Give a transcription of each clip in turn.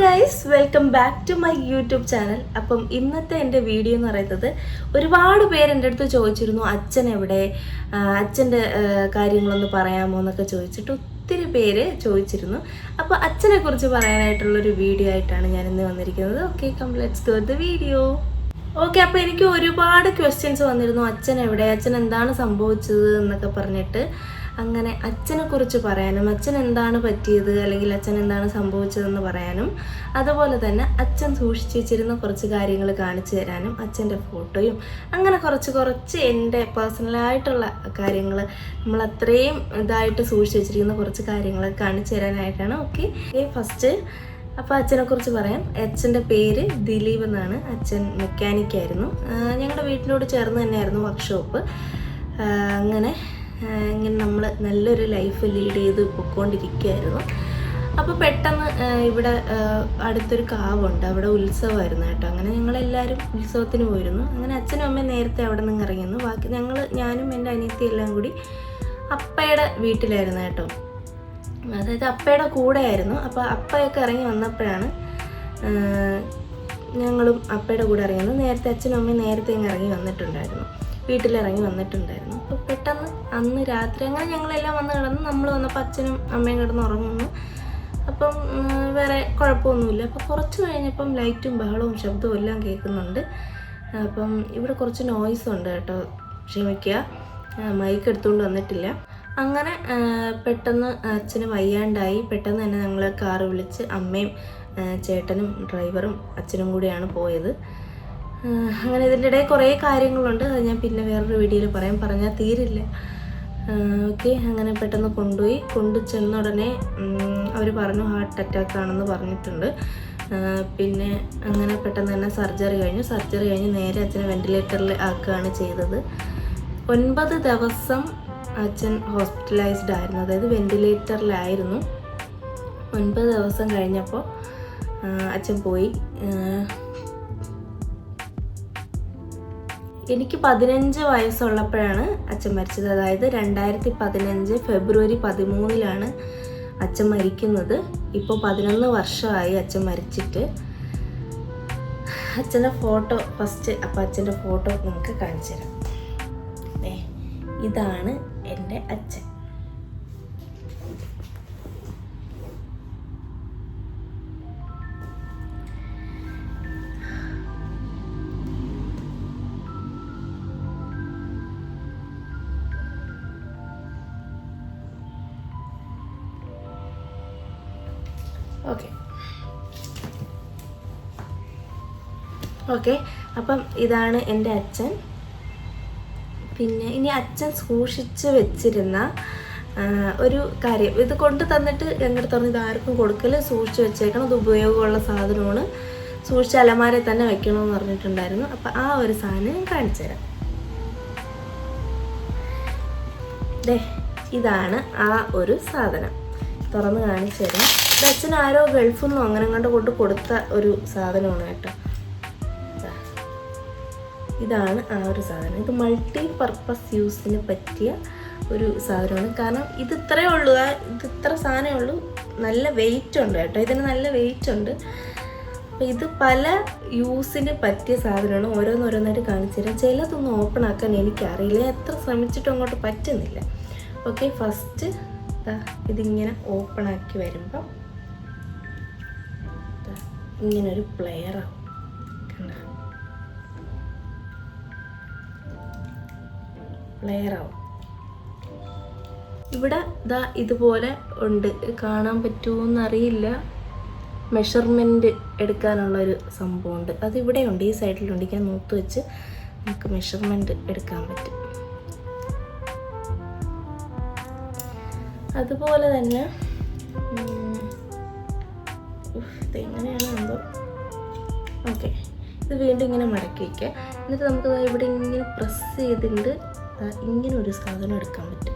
Guys, welcome back to my YouTube channel. അപ്പം ഇന്നത്തെ എൻ്റെ വീഡിയോ എന്ന് പറയുന്നത്, ഒരുപാട് പേര് എൻ്റെ അടുത്ത് ചോദിച്ചിരുന്നു അച്ഛൻ എവിടെ, അച്ഛൻ്റെ കാര്യങ്ങളൊന്ന് പറയാമോ എന്നൊക്കെ ചോദിച്ചിട്ട് ഒത്തിരി പേര് ചോദിച്ചിരുന്നു. അപ്പോൾ അച്ഛനെ കുറിച്ച് പറയാനായിട്ടുള്ളൊരു വീഡിയോ ആയിട്ടാണ് ഞാൻ ഇന്ന് വന്നിരിക്കുന്നത്. Okay, come let's go the video. Okay, അപ്പോൾ എനിക്ക് ഒരുപാട് ക്വസ്റ്റ്യൻസ് വന്നിരുന്നു. അച്ഛൻ എവിടെ, അച്ഛൻ എന്താണ് സംഭവിച്ചത് എന്നൊക്കെ പറഞ്ഞിട്ട്. അങ്ങനെ അച്ഛനെ കുറിച്ച് പറയാനും അച്ഛൻ എന്താണ് പറ്റിയത് അല്ലെങ്കിൽ അച്ഛൻ എന്താണ് സംഭവിച്ചതെന്ന് പറയാനും, അതുപോലെ തന്നെ അച്ഛൻ സൂക്ഷിച്ച് വെച്ചിരുന്ന കുറച്ച് കാര്യങ്ങൾ കാണിച്ചു തരാനും, അച്ഛൻ്റെ ഫോട്ടോയും അങ്ങനെ കുറച്ച് എൻ്റെ പേഴ്സണലായിട്ടുള്ള കാര്യങ്ങൾ, നമ്മൾ അത്രയും ഇതായിട്ട് സൂക്ഷിച്ച് വെച്ചിരിക്കുന്ന കുറച്ച് കാര്യങ്ങൾ കാണിച്ചു തരാനായിട്ടാണ്. ഓക്കെ, ഫസ്റ്റ് അപ്പോൾ അച്ഛനെക്കുറിച്ച് പറയാം. അച്ഛൻ്റെ പേര് ദിലീപ് എന്നാണ്. അച്ഛൻ മെക്കാനിക്കായിരുന്നു. ഞങ്ങളുടെ വീട്ടിനോട് ചേർന്ന് തന്നെയായിരുന്നു വർക്ക്ഷോപ്പ്. ഇങ്ങനെ നമ്മൾ നല്ലൊരു ലൈഫ് ലീഡ് ചെയ്ത് പൊയ്ക്കൊണ്ടിരിക്കുകയായിരുന്നു. അപ്പോൾ പെട്ടെന്ന് ഇവിടെ അടുത്തൊരു കാവുണ്ട്, അവിടെ ഉത്സവമായിരുന്നു കേട്ടോ. അങ്ങനെ ഞങ്ങളെല്ലാവരും ഉത്സവത്തിന് പോയിരുന്നു. അങ്ങനെ അച്ഛനും അമ്മയും നേരത്തെ അവിടെ നിന്ന് ഇറങ്ങിയിരുന്നു. ബാക്കി ഞാനും എൻ്റെ അനിയത്തി എല്ലാം കൂടി അപ്പയുടെ വീട്ടിലായിരുന്നു കേട്ടോ. അതായത് അപ്പയുടെ കൂടെ ആയിരുന്നു. അപ്പോൾ അപ്പയൊക്കെ ഇറങ്ങി വന്നപ്പോഴാണ് ഞങ്ങളും അപ്പയുടെ കൂടെ ഇറങ്ങിയത്. നേരത്തെ അച്ഛനും അമ്മയും നേരത്തെ ഇറങ്ങി വന്നിട്ടുണ്ടായിരുന്നു, വീട്ടിലിറങ്ങി വന്നിട്ടുണ്ടായിരുന്നു. അപ്പോൾ പെട്ടെന്ന് അന്ന് രാത്രി അങ്ങനെ ഞങ്ങളെല്ലാം വന്ന് കിടന്ന്, നമ്മൾ വന്നപ്പോൾ അച്ഛനും അമ്മയും കിടന്ന് ഉറങ്ങുന്നു. അപ്പം വേറെ കുഴപ്പമൊന്നുമില്ല. അപ്പോൾ കുറച്ച് കഴിഞ്ഞപ്പം ലൈറ്റും ബഹളവും ശബ്ദവും എല്ലാം കേൾക്കുന്നുണ്ട്. അപ്പം ഇവിടെ കുറച്ച് നോയ്സ് ഉണ്ട് കേട്ടോ, ക്ഷമിക്കുക, മൈക്ക് എടുത്തുകൊണ്ട് വന്നിട്ടില്ല. അങ്ങനെ പെട്ടെന്ന് അച്ഛന് വയ്യാണ്ടായി. പെട്ടെന്ന് തന്നെ ഞങ്ങൾ കാറ് വിളിച്ച് അമ്മയും ചേട്ടനും ഡ്രൈവറും അച്ഛനും കൂടിയാണ് പോയത്. അങ്ങനെ ഇതിൻ്റെ ഇടയിൽ കുറേ കാര്യങ്ങളുണ്ട്, അത് ഞാൻ പിന്നെ വേറൊരു വീഡിയോയിൽ പറഞ്ഞാൽ തീരില്ല. ഓക്കെ, അങ്ങനെ പെട്ടെന്ന് കൊണ്ടു ചെന്ന ഉടനെ അവർ പറഞ്ഞു ഹാർട്ട് അറ്റാക്ക് ആണെന്ന് പറഞ്ഞിട്ടുണ്ട്. പിന്നെ അങ്ങനെ പെട്ടെന്ന് തന്നെ സർജറി കഴിഞ്ഞ് നേരെ അച്ഛനെ വെന്റിലേറ്ററിൽ ആക്കുകയാണ് ചെയ്തത്. 9 ദിവസം അച്ഛൻ ഹോസ്പിറ്റലൈസ്ഡ് ആയിരുന്നു, അതായത് വെന്റിലേറ്ററിലായിരുന്നു. 9 ദിവസം കഴിഞ്ഞപ്പോൾ അച്ഛൻ പോയി. എനിക്ക് 15 വയസ്സുള്ളപ്പോഴാണ് അച്ഛൻ മരിച്ചത്. അതായത് 2015 ഫെബ്രുവരി 13 അച്ഛൻ മരിക്കുന്നത്. ഇപ്പോൾ 11 വർഷമായി അച്ഛൻ മരിച്ചിട്ട്. അച്ഛൻ്റെ ഫോട്ടോ ഫസ്റ്റ്, അപ്പോൾ അച്ഛൻ്റെ ഫോട്ടോ നമുക്ക് കാണിച്ചു തരാം. ഇതാണ് എൻ്റെ അച്ഛൻ. ഓക്കെ, അപ്പം ഇതാണ് എൻ്റെ അച്ഛൻ. പിന്നെ ഇനി അച്ഛൻ സൂക്ഷിച്ച് വെച്ചിരുന്ന ഒരു കാര്യം, ഇത് കൊണ്ട് തന്നിട്ട് ഞങ്ങളുടെ തുറന്ന് ഇത് ആർക്കും കൊടുക്കല്, സൂക്ഷിച്ച് വെച്ചേക്കണം, ഇത് ഉപയോഗമുള്ള സാധനമാണ്, സൂക്ഷിച്ച് അലമാരയിൽ തന്നെ വെക്കണമെന്ന് പറഞ്ഞിട്ടുണ്ടായിരുന്നു. അപ്പം ആ ഒരു സാധനം ഞാൻ കാണിച്ചു തരാം. ഇതാണ് ആ ഒരു സാധനം, തുറന്ന് കാണിച്ചു തരാം. ഇത് അച്ഛൻ ആരോ ഗൾഫിൽ നിന്നോ അങ്ങനെ കൊണ്ട് കൊടുത്ത ഒരു സാധനമാണ് കേട്ടോ. ഇതാണ് ആ ഒരു സാധനം. ഇത് മൾട്ടി പർപ്പസ് യൂസിന് പറ്റിയ ഒരു സാധനമാണ്. കാരണം ഇത് ഇത്രയേ ഉള്ളൂ, ഇത് ഇത്ര സാധനമേ ഉള്ളൂ. നല്ല വെയിറ്റ് ഉണ്ട് കേട്ടോ, ഇതിന് നല്ല വെയിറ്റ് ഉണ്ട്. അപ്പോൾ ഇത് പല യൂസിന് പറ്റിയ സാധനമാണ്. ഓരോന്നോരോന്നായിട്ട് കാണിച്ചു തരാം. ചിലതൊന്നും ഓപ്പൺ ആക്കാൻ എനിക്കറിയില്ല, എത്ര ശ്രമിച്ചിട്ടും അങ്ങോട്ട് പറ്റുന്നില്ല. ഓക്കെ, ഫസ്റ്റ് ഇതിങ്ങനെ ഓപ്പൺ ആക്കി വരുമ്പം ഇങ്ങനൊരു പ്ലെയറാവും. ഇവിടെ ഇതുപോലെ ഉണ്ട്, കാണാൻ പറ്റുമോയെന്നറിയില്ല. മെഷർമെൻറ്റ് എടുക്കാനുള്ളൊരു സംഭവമുണ്ട്, അതിവിടെ ഉണ്ട്, ഈ സൈഡിലുണ്ട്. ഞാൻ നോത്ത് വെച്ച് നമുക്ക് മെഷർമെൻറ്റ് എടുക്കാൻ പറ്റും. അതുപോലെ തന്നെ ഇതെങ്ങനെയാണ് എന്തോ. ഓക്കെ, ഇത് വീണ്ടും ഇങ്ങനെ മടക്കി വയ്ക്കുക. എന്നിട്ട് നമുക്ക് ഇവിടെ ഇങ്ങനെ പ്രസ് ചെയ്തിട്ട് ഇങ്ങനെ ഒരു സാധനം എടുക്കാൻ പറ്റും.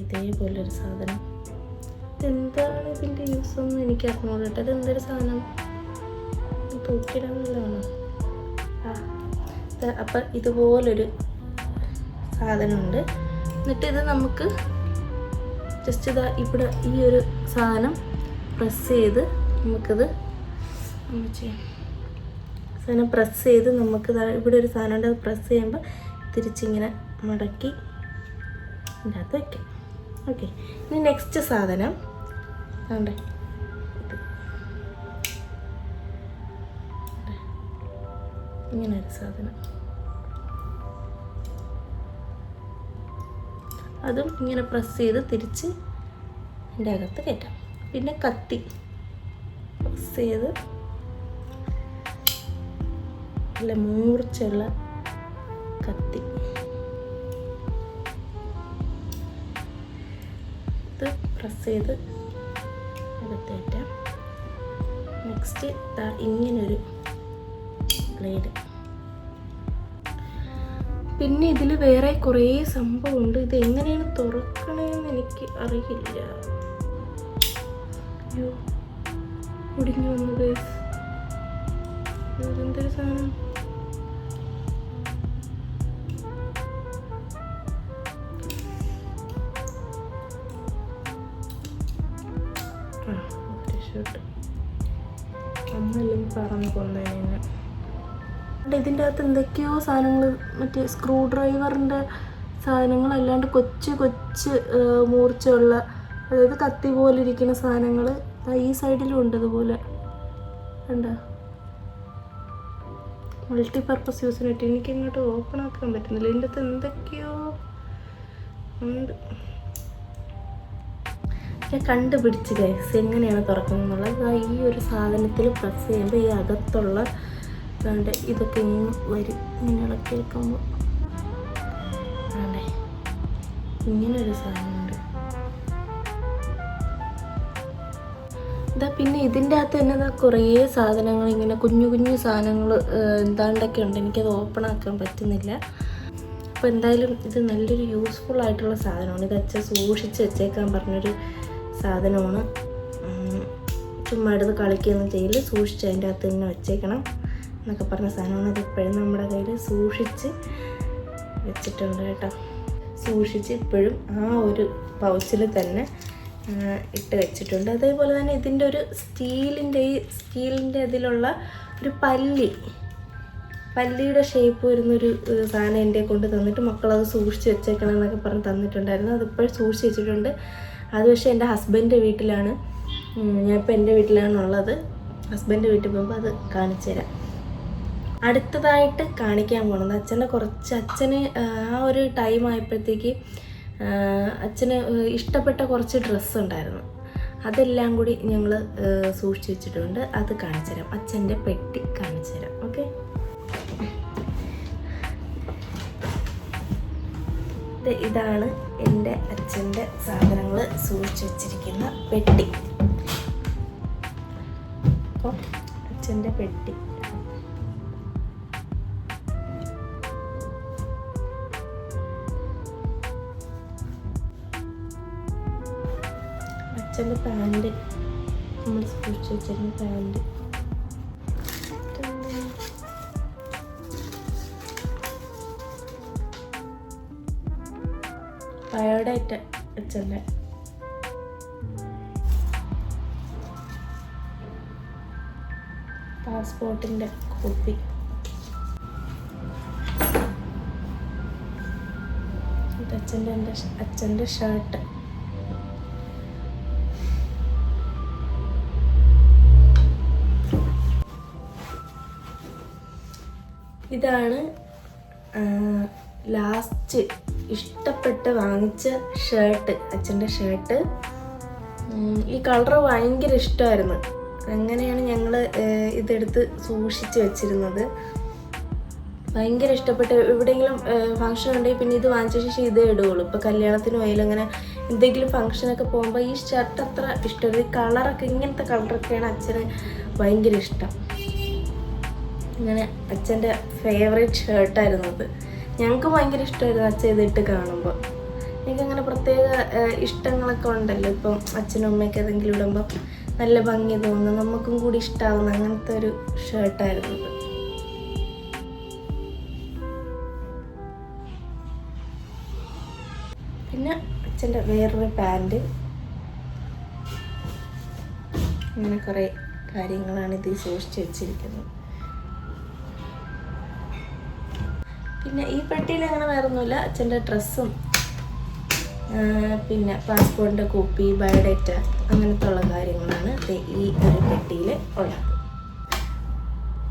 ഇതേപോലൊരു സാധനം. ഇതെന്താണ് ഇതിൻ്റെ യൂസൊന്നും എനിക്ക് അറിഞ്ഞോളൂ കേട്ടോ. ഇതെന്തൊരു സാധനം, തൂക്കിടാനുള്ളതാണോ? അപ്പം ഇതുപോലൊരു സാധനമുണ്ട്. എന്നിട്ട് ഇത് നമുക്ക് ജസ്റ്റ് ഇതാ ഇവിടെ ഈ ഒരു സാധനം പ്രസ് ചെയ്ത് നമുക്കിത് ചെയ്യാം. സാധനം പ്രസ് ചെയ്ത് നമുക്കിത് ഇവിടെ ഒരു സാധനം ഉണ്ട്, അത് പ്രസ് ചെയ്യുമ്പോൾ തിരിച്ചിങ്ങനെ മടക്കി അതിൻ്റെ അകത്ത് വയ്ക്കാം. ഓക്കെ, ഇനി നെക്സ്റ്റ് സാധനം വേണ്ടേ, ഇങ്ങനെ ഒരു സാധനം, അതും ഇങ്ങനെ പ്രസ് ചെയ്ത് തിരിച്ച് എൻ്റെ അകത്ത് കയറ്റാം. പിന്നെ കത്തി പ്രസ് ചെയ്ത് നല്ല മൂർച്ചയുള്ള കത്തി ഇത് പ്രസ് ചെയ്ത് അകത്ത് കയറ്റാം. നെക്സ്റ്റ് ഇങ്ങനൊരു ബ്ലേഡ്. പിന്നെ ഇതിൽ വേറെ കുറേ സംഭവമുണ്ട്. ഇത് എങ്ങനെയാണ് തുറക്കണേന്ന് എനിക്ക് അറിയില്ല. അയ്യോ, ഒടിഞ്ഞു വന്നത്. എന്തൊരു സാധനം. അമ്മയെല്ലാം പറന്ന് കൊന്നതിന്. ഇതിൻ്റെ അകത്ത് എന്തൊക്കെയോ സാധനങ്ങൾ, മറ്റേ സ്ക്രൂ ഡ്രൈവറിൻ്റെ സാധനങ്ങളല്ലാണ്ട് കൊച്ച് കൊച്ച് മൂർച്ചയുള്ള, അതായത് കത്തി പോലെ ഇരിക്കുന്ന സാധനങ്ങൾ ഈ സൈഡിലും ഉണ്ട്. അതുപോലെ കണ്ടോ, മൾട്ടിപർപ്പസ് യൂസിന് പറ്റി. എനിക്ക് ഇങ്ങോട്ട് ഓപ്പൺ ആക്കാൻ പറ്റുന്നില്ല. ഇതിൻ്റെ അകത്ത് എന്തൊക്കെയോ ഉണ്ട്. ഞാൻ കണ്ടുപിടിച്ച് ഗൈസ് എങ്ങനെയാണ് തുറക്കുന്നതെന്നുള്ളത്. ഈ ഒരു സാധനത്തിൽ പ്രസ് ചെയ്യുമ്പോൾ ഈ അകത്തുള്ള വേണ്ട ഇതൊക്കെ ഇങ്ങനെ വരും. ഇങ്ങനെ ഇളക്കി വെക്കുമ്പോൾ വേണ്ടേ ഇങ്ങനെ ഒരു സാധനമുണ്ട്. ഇതാ പിന്നെ ഇതിൻ്റെ അകത്ത് തന്നെ കുറേ സാധനങ്ങൾ, ഇങ്ങനെ കുഞ്ഞു കുഞ്ഞു സാധനങ്ങൾ എന്താണ്ടൊക്കെ ഉണ്ട്. എനിക്കത് ഓപ്പൺ ആക്കാൻ പറ്റുന്നില്ല. അപ്പോൾ എന്തായാലും ഇത് നല്ലൊരു യൂസ്ഫുൾ ആയിട്ടുള്ള സാധനമാണ്. ഇത് അച്ഛൻ സൂക്ഷിച്ച് വെച്ചേക്കാൻ പറഞ്ഞൊരു സാധനമാണ്. ചുമ്മാ എടുത്ത് കളിക്കുകയൊന്നും ചെയ്യില്ല, സൂക്ഷിച്ച് അതിൻ്റെ അകത്ത് തന്നെ വെച്ചേക്കണം എന്നൊക്കെ പറഞ്ഞ സാധനമാണ്. അത് ഇപ്പോഴും നമ്മുടെ കയ്യിൽ സൂക്ഷിച്ച് വെച്ചിട്ടുണ്ട് കേട്ടോ. സൂക്ഷിച്ച് ഇപ്പോഴും ആ ഒരു പൗച്ചിൽ തന്നെ ഇട്ട് വെച്ചിട്ടുണ്ട്. അതേപോലെ തന്നെ ഇതിൻ്റെ ഒരു സ്റ്റീലിൻ്റെ അതിലുള്ള ഒരു പല്ലിയുടെ ഷേപ്പ് വരുന്നൊരു സാധനം എൻ്റെ കൊണ്ട് തന്നിട്ട് മക്കളത് സൂക്ഷിച്ച് വെച്ചേക്കണം എന്നൊക്കെ പറഞ്ഞ് തന്നിട്ടുണ്ടായിരുന്നു. അതിപ്പോഴും സൂക്ഷിച്ച് വെച്ചിട്ടുണ്ട്. അത് പക്ഷേ എൻ്റെ ഹസ്ബൻഡിൻ്റെ വീട്ടിലാണ്. ഞാനിപ്പോൾ എൻ്റെ വീട്ടിലാണുള്ളത്. ഹസ്ബൻഡ് വീട്ടിൽ പോകുമ്പോൾ അത് കാണിച്ചു തരാം. അടുത്തതായിട്ട് കാണിക്കാൻ പോകുന്നത് അച്ഛന് ആ ഒരു ടൈം ആയപ്പോഴത്തേക്ക് അച്ഛന് ഇഷ്ടപ്പെട്ട കുറച്ച് ഡ്രസ്സ് ഉണ്ടായിരുന്നു. അതെല്ലാം കൂടി ഞങ്ങൾ സൂക്ഷിച്ച് വെച്ചിട്ടുണ്ട്. അത് കാണിച്ചു തരാം. അച്ഛൻ്റെ പെട്ടി കാണിച്ചു തരാം. ഓക്കെ, ഇതാണ് എൻ്റെ അച്ഛൻ്റെ സാധനങ്ങൾ സൂക്ഷിച്ച് വെച്ചിരിക്കുന്ന പെട്ടി. അപ്പോൾ അച്ഛൻ്റെ പെട്ടി അച്ഛൻ്റെ പാൻറ്, നമ്മൾ സൂക്ഷിച്ച് വെച്ചിരുന്ന പാൻറ്. ബയോഡേറ്റ അച്ഛൻ്റെ. പാസ്പോർട്ടിൻ്റെ കോപ്പി. അച്ഛൻ്റെ ഷർട്ട്. ഇതാണ് ലാസ്റ്റ് ഇഷ്ടപ്പെട്ട് വാങ്ങിച്ച ഷർട്ട്, അച്ഛൻ്റെ ഷർട്ട്. ഈ കളർ ഭയങ്കര ഇഷ്ടമായിരുന്നു. അങ്ങനെയാണ് ഞങ്ങൾ ഇതെടുത്ത് സൂക്ഷിച്ച് വെച്ചിരുന്നത്. ഭയങ്കര ഇഷ്ടപ്പെട്ട് എവിടെയെങ്കിലും ഫംഗ്ഷൻ ഉണ്ടെങ്കിൽ പിന്നെ ഇത് വാങ്ങിച്ച ശേഷം ഇതേ ഇടുകയുള്ളൂ. ഇപ്പോൾ കല്യാണത്തിന് പോയാലും അങ്ങനെ എന്തെങ്കിലും ഫംഗ്ഷനൊക്കെ പോകുമ്പോൾ ഈ ഷർട്ട് അത്ര ഇഷ്ടമല്ല. ഈ കളറൊക്കെ, ഇങ്ങനത്തെ കളറൊക്കെയാണ് അച്ഛന് ഭയങ്കര ഇഷ്ടം. അങ്ങനെ അച്ഛൻ്റെ ഫേവറേറ്റ് ഷർട്ടായിരുന്നു അത്. ഞങ്ങൾക്ക് ഭയങ്കര ഇഷ്ടമായിരുന്നു അച്ഛൻ ഇതിട്ട് കാണുമ്പോൾ. എനിക്കങ്ങനെ പ്രത്യേക ഇഷ്ടങ്ങളൊക്കെ ഉണ്ടല്ലോ. ഇപ്പം അച്ഛനും അമ്മയൊക്കെ ഏതെങ്കിലും ഇടുമ്പോൾ നല്ല ഭംഗി തോന്നുന്നു, നമുക്കും കൂടി ഇഷ്ടമാവുന്ന അങ്ങനത്തെ ഒരു ഷർട്ടായിരുന്നു ഇത്. പിന്നെ അച്ഛൻ്റെ വേറൊരു പാൻറ്, അങ്ങനെ കുറേ കാര്യങ്ങളാണ് ഇതിൽ സൂക്ഷിച്ച് വെച്ചിരിക്കുന്നത്. പിന്നെ ഈ പെട്ടിയിൽ അങ്ങനെ വേറെ ഒന്നുമില്ല. അച്ഛൻ്റെ ഡ്രസ്സും പിന്നെ പാസ്പോർട്ടിൻ്റെ കോപ്പി, ബയോഡേറ്റ, അങ്ങനത്തെ ഉള്ള കാര്യങ്ങളാണ് ഈ ഒരു പെട്ടിയിൽ ഉള്ളത്.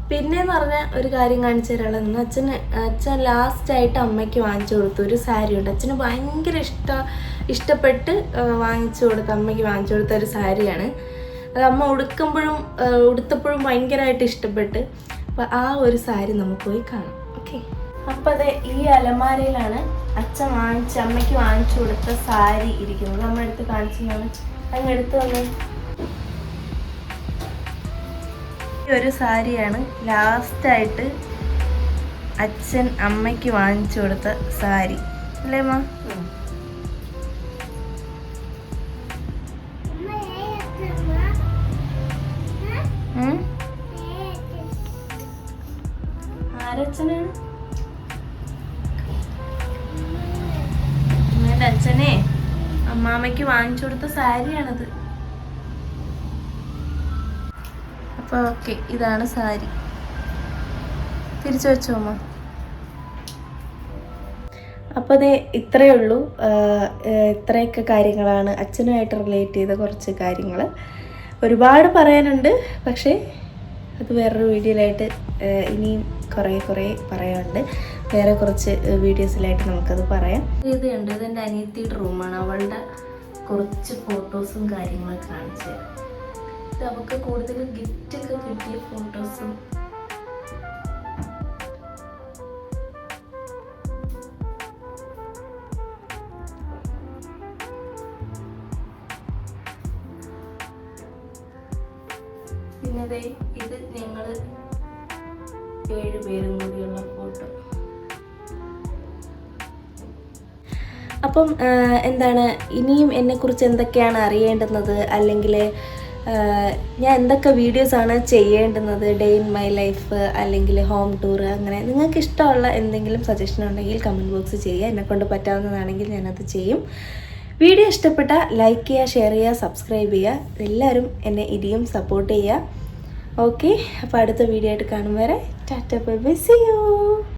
പിന്നെയെന്ന് പറഞ്ഞാൽ ഒരു കാര്യം കാണിച്ചു തരാനുള്ളതെന്ന് അച്ഛൻ ലാസ്റ്റായിട്ട് അമ്മയ്ക്ക് വാങ്ങിച്ചു കൊടുത്തു ഒരു സാരി ഉണ്ട്. അച്ഛന് ഭയങ്കര ഇഷ്ടപ്പെട്ട് അമ്മയ്ക്ക് വാങ്ങിച്ചു കൊടുത്ത ഒരു സാരിയാണ് അത്. അമ്മ ഉടുത്തപ്പോഴും ഭയങ്കരമായിട്ട് ഇഷ്ടപ്പെട്ട്. അപ്പോൾ ആ ഒരു സാരി നമുക്ക് പോയി കാണാം. ഓക്കെ, അപ്പോൾ അതെ ഈ അലമാരയിലാണ് അമ്മയ്ക്ക് വാങ്ങിച്ചു കൊടുത്ത സാരി ഇരിക്കുന്നത്. അമ്മ എടുത്ത് കാണിച്ചതാണ്, അങ്ങ് എടുത്ത് വന്ന്. ഈ ഒരു സാരിയാണ് ലാസ്റ്റായിട്ട് അച്ഛൻ അമ്മയ്ക്ക് വാങ്ങിച്ചു കൊടുത്ത സാരി അല്ലേ അമ്മ? ആരച്ഛനാണ്? അമ്മേൻ്റെ അച്ഛനെ അമ്മാമ്മയ്ക്ക് വാങ്ങിച്ചു കൊടുത്ത സാരിയാണത്. അപ്പോൾ ഓക്കെ, ഇതാണ് സാരി. തിരിച്ചു വെച്ചോ അമ്മ. അപ്പോൾ അതേ ഇത്രയേ ഉള്ളൂ. ഇത്രയൊക്കെ കാര്യങ്ങളാണ് അച്ഛനുമായിട്ട് റിലേറ്റ് ചെയ്ത കുറച്ച് കാര്യങ്ങൾ. ഒരുപാട് പറയാനുണ്ട്, പക്ഷേ അത് വേറൊരു വീഡിയോയിലായിട്ട് ഇനിയും കുറേ പറയാനുണ്ട്. വേറെ കുറച്ച് വീഡിയോസിലായിട്ട് നമുക്കത് പറയാം. ഇതുണ്ട്, ഇതെൻ്റെ അനിയത്തിയുടെ റൂമാണ്. അവളുടെ കുറച്ച് ഫോട്ടോസും കാര്യങ്ങളൊക്കെ കാണിച്ചു തരാം. ഇത് അവൾക്ക് കൂടുതൽ ഗിഫ്റ്റൊക്കെ കിട്ടിയ ഫോട്ടോസും പിന്നെ ഇത് ഞങ്ങൾ 7 പേരും കൂടിയുള്ള ഫോട്ടോ. അപ്പം എന്താണ് ഇനിയും എന്നെക്കുറിച്ച് എന്തൊക്കെയാണ് അറിയേണ്ടുന്നത്, അല്ലെങ്കിൽ ഞാൻ എന്തൊക്കെ വീഡിയോസാണ് ചെയ്യേണ്ടുന്നത്, ഡേ ഇൻ മൈ ലൈഫ് അല്ലെങ്കിൽ ഹോം ടൂർ, അങ്ങനെ നിങ്ങൾക്ക് ഇഷ്ടമുള്ള എന്തെങ്കിലും സജഷൻ ഉണ്ടെങ്കിൽ കമൻറ്റ് ബോക്സ് ചെയ്യുക. എന്നെക്കൊണ്ട് പറ്റാവുന്നതാണെങ്കിൽ ഞാനത് ചെയ്യും. വീഡിയോ ഇഷ്ടപ്പെട്ട ലൈക്ക് ചെയ്യുക, ഷെയർ ചെയ്യുക, സബ്സ്ക്രൈബ് ചെയ്യുക. എല്ലാവരും എന്നെ ഇനിയും സപ്പോർട്ട് ചെയ്യുക. ഓക്കെ, അപ്പോൾ അടുത്ത വീഡിയോ ആയിട്ട് കാണും വരെ ta-ta bye bye, see U.